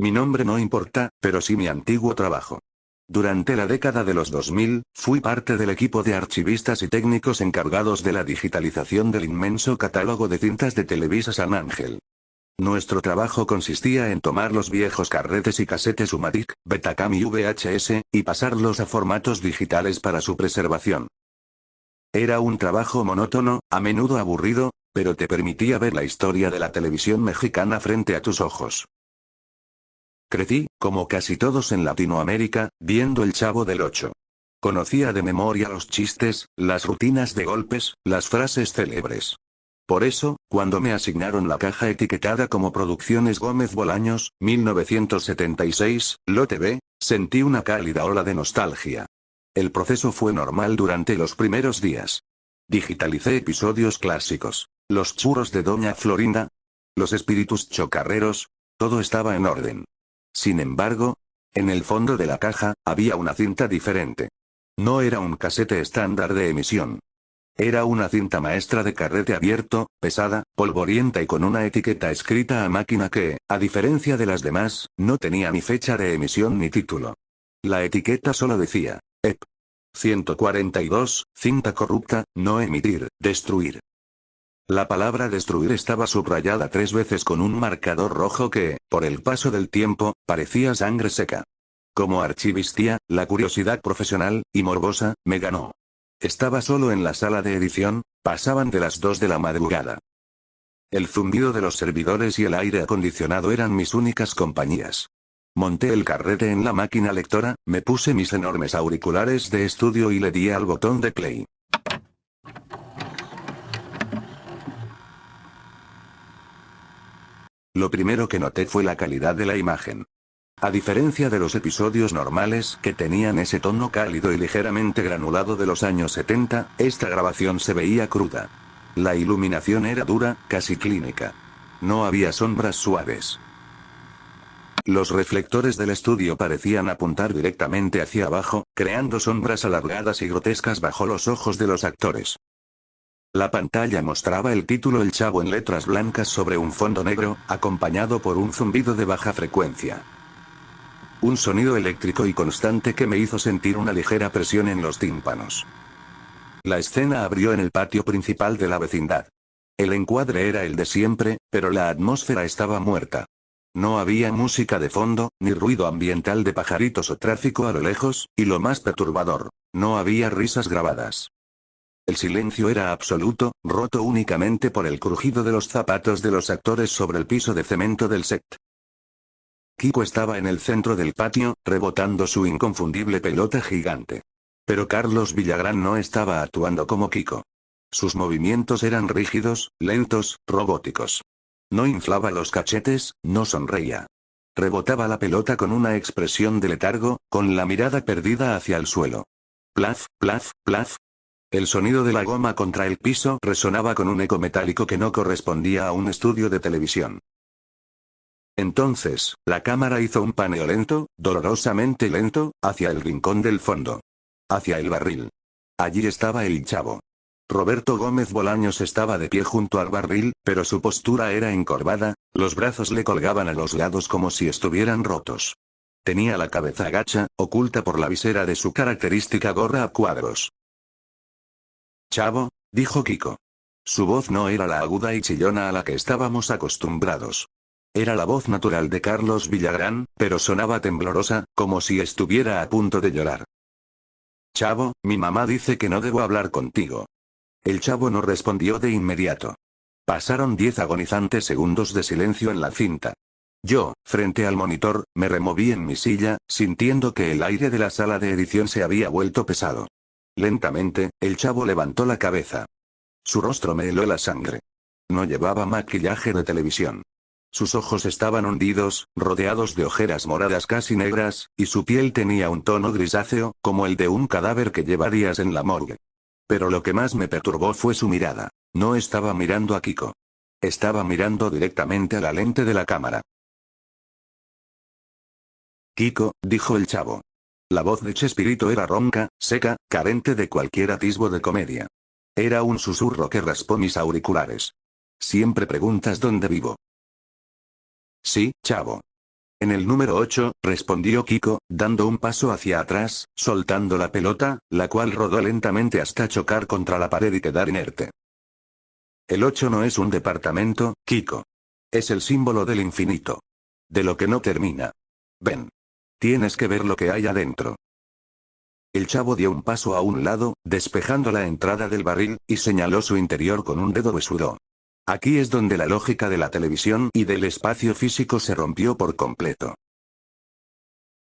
Mi nombre no importa, pero sí mi antiguo trabajo. Durante la década de los 2000, fui parte del equipo de archivistas y técnicos encargados de la digitalización del inmenso catálogo de cintas de Televisa San Ángel. Nuestro trabajo consistía en tomar los viejos carretes y casetes Umatic, Betacam y VHS, y pasarlos a formatos digitales para su preservación. Era un trabajo monótono, a menudo aburrido, pero te permitía ver la historia de la televisión mexicana frente a tus ojos. Crecí, como casi todos en Latinoamérica, viendo El Chavo del Ocho. Conocía de memoria los chistes, las rutinas de golpes, las frases célebres. Por eso, cuando me asignaron la caja etiquetada como Producciones Gómez Bolaños, 1976, Lote B, sentí una cálida ola de nostalgia. El proceso fue normal durante los primeros días. Digitalicé episodios clásicos. Los churros de Doña Florinda. Los espíritus chocarreros. Todo estaba en orden. Sin embargo, en el fondo de la caja, había una cinta diferente. No era un casete estándar de emisión. Era una cinta maestra de carrete abierto, pesada, polvorienta y con una etiqueta escrita a máquina que, a diferencia de las demás, no tenía ni fecha de emisión ni título. La etiqueta solo decía, EP. 142, cinta corrupta, no emitir, destruir. La palabra destruir estaba subrayada 3 veces con un marcador rojo que, por el paso del tiempo, parecía sangre seca. Como archivistía, la curiosidad profesional, y morbosa, me ganó. Estaba solo en la sala de edición, pasaban de las 2 de la madrugada. El zumbido de los servidores y el aire acondicionado eran mis únicas compañías. Monté el carrete en la máquina lectora, me puse mis enormes auriculares de estudio y le di al botón de play. Lo primero que noté fue la calidad de la imagen. A diferencia de los episodios normales que tenían ese tono cálido y ligeramente granulado de los años 70, esta grabación se veía cruda. La iluminación era dura, casi clínica. No había sombras suaves. Los reflectores del estudio parecían apuntar directamente hacia abajo, creando sombras alargadas y grotescas bajo los ojos de los actores. La pantalla mostraba el título El Chavo en letras blancas sobre un fondo negro, acompañado por un zumbido de baja frecuencia. Un sonido eléctrico y constante que me hizo sentir una ligera presión en los tímpanos. La escena abrió en el patio principal de la vecindad. El encuadre era el de siempre, pero la atmósfera estaba muerta. No había música de fondo, ni ruido ambiental de pajaritos o tráfico a lo lejos, y lo más perturbador, no había risas grabadas. El silencio era absoluto, roto únicamente por el crujido de los zapatos de los actores sobre el piso de cemento del set. Kiko estaba en el centro del patio, rebotando su inconfundible pelota gigante. Pero Carlos Villagrán no estaba actuando como Kiko. Sus movimientos eran rígidos, lentos, robóticos. No inflaba los cachetes, no sonreía. Rebotaba la pelota con una expresión de letargo, con la mirada perdida hacia el suelo. Plaf, plaf, plaf. El sonido de la goma contra el piso resonaba con un eco metálico que no correspondía a un estudio de televisión. Entonces, la cámara hizo un paneo lento, dolorosamente lento, hacia el rincón del fondo. Hacia el barril. Allí estaba el Chavo. Roberto Gómez Bolaños estaba de pie junto al barril, pero su postura era encorvada, los brazos le colgaban a los lados como si estuvieran rotos. Tenía la cabeza agacha, oculta por la visera de su característica gorra a cuadros. «Chavo», dijo Kiko. Su voz no era la aguda y chillona a la que estábamos acostumbrados. Era la voz natural de Carlos Villagrán, pero sonaba temblorosa, como si estuviera a punto de llorar. «Chavo, mi mamá dice que no debo hablar contigo». El Chavo no respondió de inmediato. Pasaron 10 agonizantes segundos de silencio en la cinta. Yo, frente al monitor, me removí en mi silla, sintiendo que el aire de la sala de edición se había vuelto pesado. Lentamente, el Chavo levantó la cabeza. Su rostro me heló la sangre. No llevaba maquillaje de televisión. Sus ojos estaban hundidos, rodeados de ojeras moradas casi negras, y su piel tenía un tono grisáceo, como el de un cadáver que lleva días en la morgue. Pero lo que más me perturbó fue su mirada. No estaba mirando a Kiko. Estaba mirando directamente a la lente de la cámara. «Kiko», dijo el Chavo. La voz de Chespirito era ronca, seca, carente de cualquier atisbo de comedia. Era un susurro que raspó mis auriculares. «Siempre preguntas dónde vivo». «Sí, Chavo». En el número 8, respondió Kiko, dando un paso hacia atrás, soltando la pelota, la cual rodó lentamente hasta chocar contra la pared y quedar inerte. El 8 no es un departamento, Kiko. Es el símbolo del infinito. De lo que no termina. Ven. Tienes que ver lo que hay adentro. El chavo dio un paso a un lado, despejando la entrada del barril, y señaló su interior con un dedo huesudo. Aquí es donde la lógica de la televisión y del espacio físico se rompió por completo.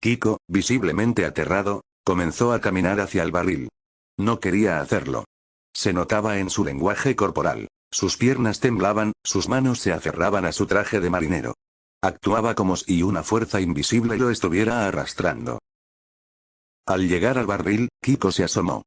Kiko, visiblemente aterrado, comenzó a caminar hacia el barril. No quería hacerlo. Se notaba en su lenguaje corporal. Sus piernas temblaban, sus manos se aferraban a su traje de marinero. Actuaba como si una fuerza invisible lo estuviera arrastrando. Al llegar al barril, Kiko se asomó.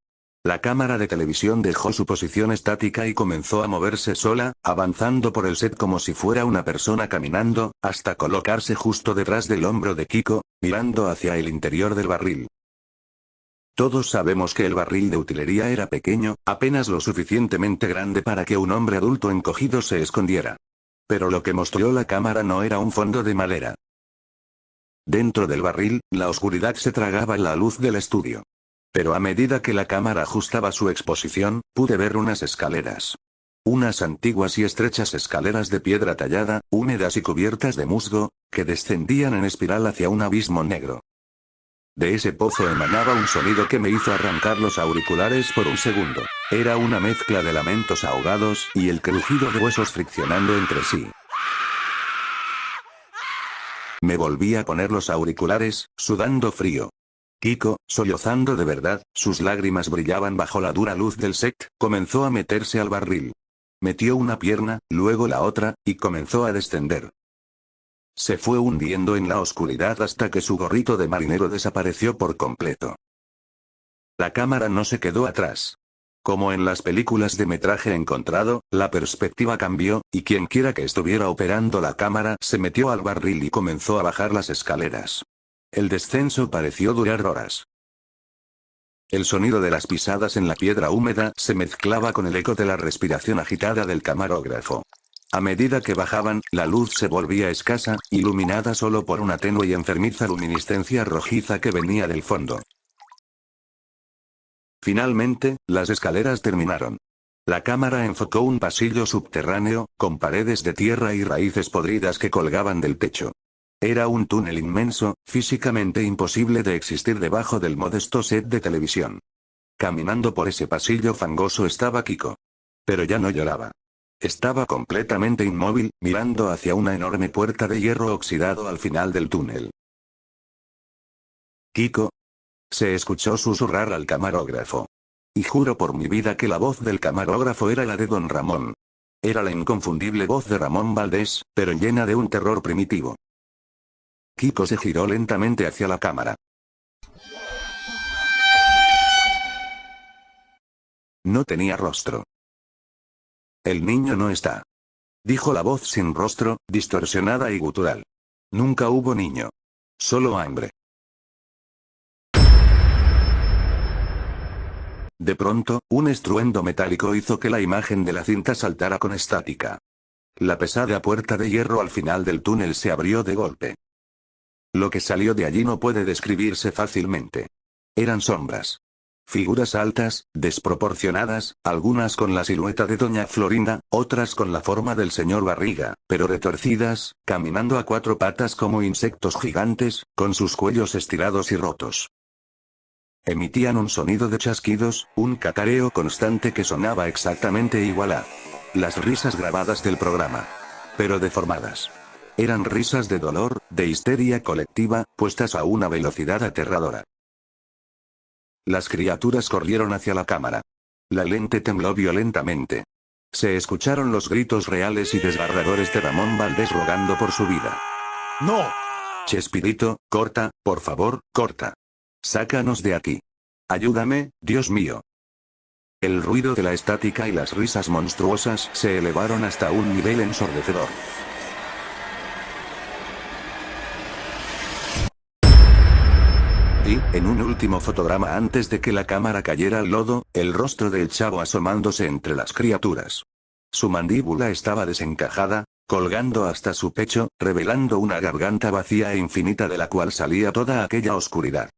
La cámara de televisión dejó su posición estática y comenzó a moverse sola, avanzando por el set como si fuera una persona caminando, hasta colocarse justo detrás del hombro de Kiko, mirando hacia el interior del barril. Todos sabemos que el barril de utilería era pequeño, apenas lo suficientemente grande para que un hombre adulto encogido se escondiera. Pero lo que mostró la cámara no era un fondo de madera. Dentro del barril, la oscuridad se tragaba la luz del estudio. Pero a medida que la cámara ajustaba su exposición, pude ver unas escaleras. Unas antiguas y estrechas escaleras de piedra tallada, húmedas y cubiertas de musgo, que descendían en espiral hacia un abismo negro. De ese pozo emanaba un sonido que me hizo arrancar los auriculares por un segundo. Era una mezcla de lamentos ahogados y el crujido de huesos friccionando entre sí. Me volví a poner los auriculares, sudando frío. Kiko, sollozando de verdad, sus lágrimas brillaban bajo la dura luz del set, comenzó a meterse al barril. Metió una pierna, luego la otra, y comenzó a descender. Se fue hundiendo en la oscuridad hasta que su gorrito de marinero desapareció por completo. La cámara no se quedó atrás. Como en las películas de metraje encontrado, la perspectiva cambió, y quienquiera que estuviera operando la cámara se metió al barril y comenzó a bajar las escaleras. El descenso pareció durar horas. El sonido de las pisadas en la piedra húmeda se mezclaba con el eco de la respiración agitada del camarógrafo. A medida que bajaban, la luz se volvía escasa, iluminada solo por una tenue y enfermiza luminiscencia rojiza que venía del fondo. Finalmente, las escaleras terminaron. La cámara enfocó un pasillo subterráneo, con paredes de tierra y raíces podridas que colgaban del techo. Era un túnel inmenso, físicamente imposible de existir debajo del modesto set de televisión. Caminando por ese pasillo fangoso estaba Kiko. Pero ya no lloraba. Estaba completamente inmóvil, mirando hacia una enorme puerta de hierro oxidado al final del túnel. «Kiko», se escuchó susurrar al camarógrafo. Y juro por mi vida que la voz del camarógrafo era la de don Ramón. Era la inconfundible voz de Ramón Valdés, pero llena de un terror primitivo. Kiko se giró lentamente hacia la cámara. No tenía rostro. «El niño no está», dijo la voz sin rostro, distorsionada y gutural. «Nunca hubo niño. Solo hambre». De pronto, un estruendo metálico hizo que la imagen de la cinta saltara con estática. La pesada puerta de hierro al final del túnel se abrió de golpe. Lo que salió de allí no puede describirse fácilmente. Eran sombras. Figuras altas, desproporcionadas, algunas con la silueta de doña Florinda, otras con la forma del señor Barriga, pero retorcidas, caminando a cuatro patas como insectos gigantes, con sus cuellos estirados y rotos. Emitían un sonido de chasquidos, un cacareo constante que sonaba exactamente igual a las risas grabadas del programa. Pero deformadas. Eran risas de dolor, de histeria colectiva, puestas a una velocidad aterradora. Las criaturas corrieron hacia la cámara. La lente tembló violentamente. Se escucharon los gritos reales y desgarradores de Ramón Valdés rogando por su vida. «¡No! Chespirito, corta, por favor, corta. Sácanos de aquí. Ayúdame, Dios mío». El ruido de la estática y las risas monstruosas se elevaron hasta un nivel ensordecedor. Y, en un último fotograma antes de que la cámara cayera al lodo, el rostro del chavo asomándose entre las criaturas. Su mandíbula estaba desencajada, colgando hasta su pecho, revelando una garganta vacía e infinita de la cual salía toda aquella oscuridad.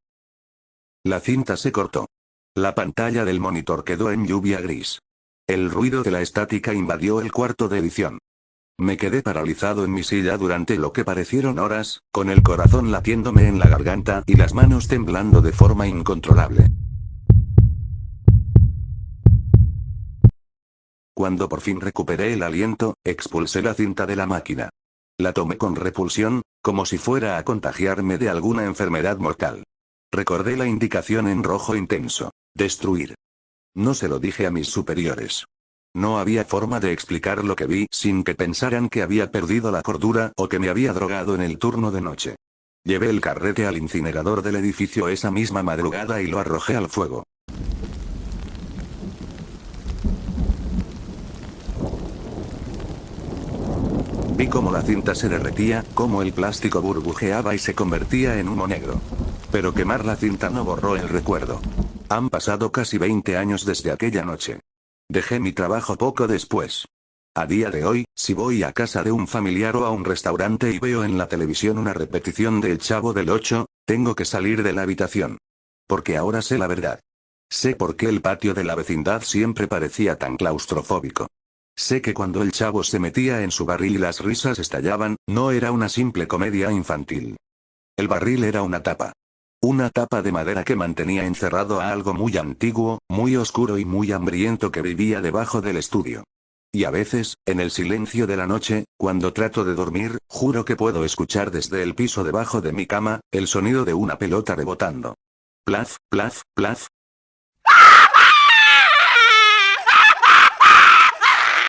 La cinta se cortó. La pantalla del monitor quedó en lluvia gris. El ruido de la estática invadió el cuarto de edición. Me quedé paralizado en mi silla durante lo que parecieron horas, con el corazón latiéndome en la garganta y las manos temblando de forma incontrolable. Cuando por fin recuperé el aliento, expulsé la cinta de la máquina. La tomé con repulsión, como si fuera a contagiarme de alguna enfermedad mortal. Recordé la indicación en rojo intenso: destruir. No se lo dije a mis superiores. No había forma de explicar lo que vi sin que pensaran que había perdido la cordura o que me había drogado en el turno de noche. Llevé el carrete al incinerador del edificio esa misma madrugada y lo arrojé al fuego. Vi cómo la cinta se derretía, cómo el plástico burbujeaba y se convertía en humo negro. Pero quemar la cinta no borró el recuerdo. Han pasado casi 20 años desde aquella noche. Dejé mi trabajo poco después. A día de hoy, si voy a casa de un familiar o a un restaurante y veo en la televisión una repetición de El Chavo del Ocho, tengo que salir de la habitación. Porque ahora sé la verdad. Sé por qué el patio de la vecindad siempre parecía tan claustrofóbico. Sé que cuando el chavo se metía en su barril y las risas estallaban, no era una simple comedia infantil. El barril era una tapa. Una tapa de madera que mantenía encerrado a algo muy antiguo, muy oscuro y muy hambriento que vivía debajo del estudio. Y a veces, en el silencio de la noche, cuando trato de dormir, juro que puedo escuchar desde el piso debajo de mi cama, el sonido de una pelota rebotando. Plaf, plaf, plaf,